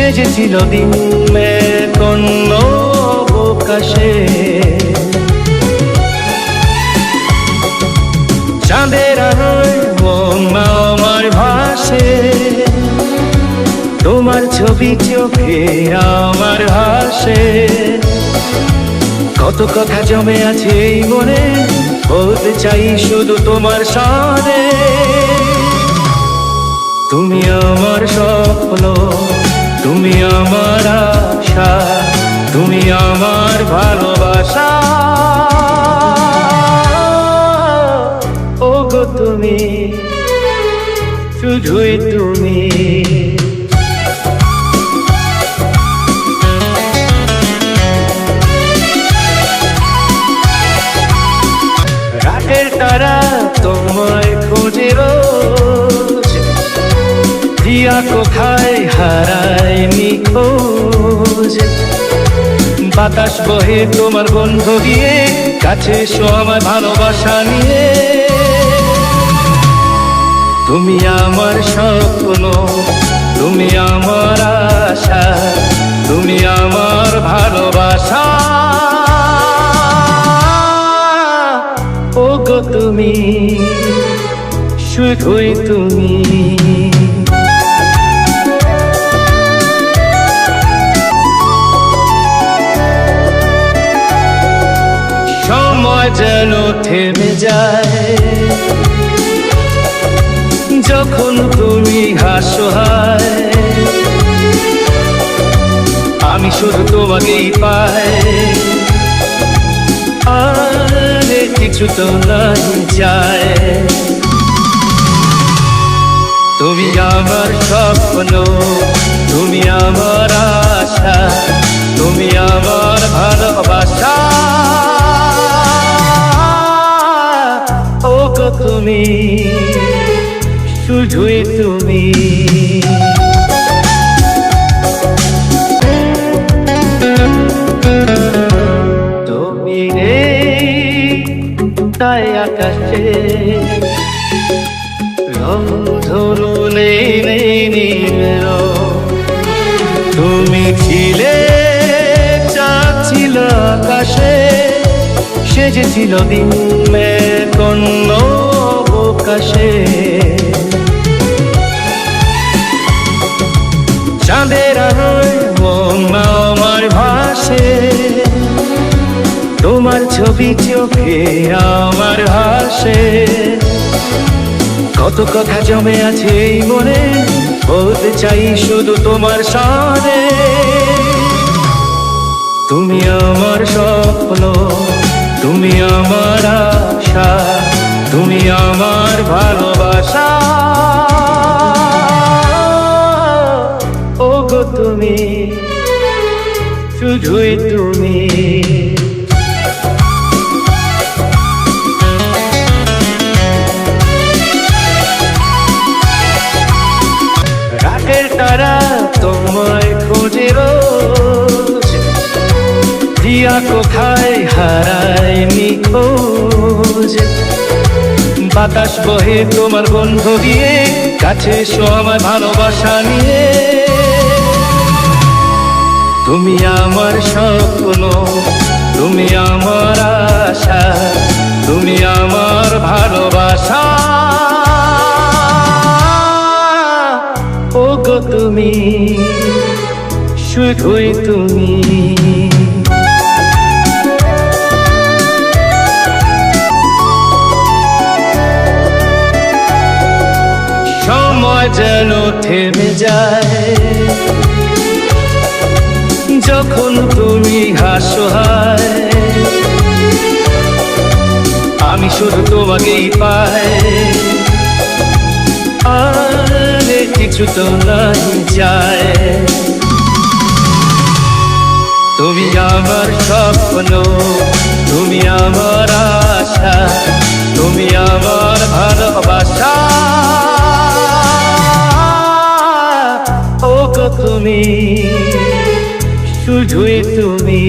সেজেছিল দিন কন্ন অবকাশে, চাঁদের আলোয় মন আমার ভাসে, তোমার ছবি চোখে আমার হাসে। কত কথা জমে আছে এই মনে, বলতে চাই শুধু তোমার সাথে। তুমি আমার স্বপ্ন, তুমি আমার আশা, তুমি আমার ভালোবাসা। ও গো তুমি, শুধুই তুমি। রাতের তারা তোমায় খোঁজে রোজ, দিয়া কোথায় হারায় নিখোঁজ। বাতাস বহে তোমার গন্ধ দিয়ে, কাছে এসো আমার ভালোবাসা নিয়ে। তুমি আমার স্বপ্ন, তুমি আমার আশা, তুমি আমার ভালোবাসা। ও গো তুমি, শুধুই তুমি। সময় যেন থেমে যায় যখন তুমি হাসো, হায় আমি শুধু তোমাকেই পাই। আর কিছু তো নাই যায়। তুমি আমার স্বপ্ন, তুমি আমার আশা, তুমি আমার ভালোবাসা। ও গো তুমি, শুধুই তুমি। তুমি নেই তাই আকাশে রং ধরু নেই নীল। তুমি ছিলে চাঁদ ছিল আকাশে, সেজেছিল দিন কন্ন অবকাশে। চাঁদের আলোয় মন আমার ভাসে, তোমার ছবি চোখে আমার হাসে। কত কথা জমে আছে এই মনে, বলতে চাই শুধু তোমার সাথে। তুমি আমার স্বপ্ন, তুমি আমার আশা, তুমি আমার ভালোবাসা। ও গো তুমি, শুধুই তুমি। রাতের তারা তোমায় খোঁজে রোজ, দিয়া কোথায় হারায় নিখোঁজ। বাতাস বহে তোমার গন্ধ দিয়ে, কাছে এসো আমার ভালোবাসা নিয়ে। তুমি আমার স্বপ্ন, তুমি আমার আশা, তুমি আমার ভালোবাসা। ও গো তুমি, শুধুই তুমি। সময় যেন থেমে যায় যখন তুমি হাসো, হায় আমি শুধু তোমাকেই পাই। আর কিছু তো নাই যায়। তুমি আমার স্বপ্ন, তুমি আমার আশা, তুমি আমার ভালোবাসা। ও গো তুমি, শুধুই তুমি।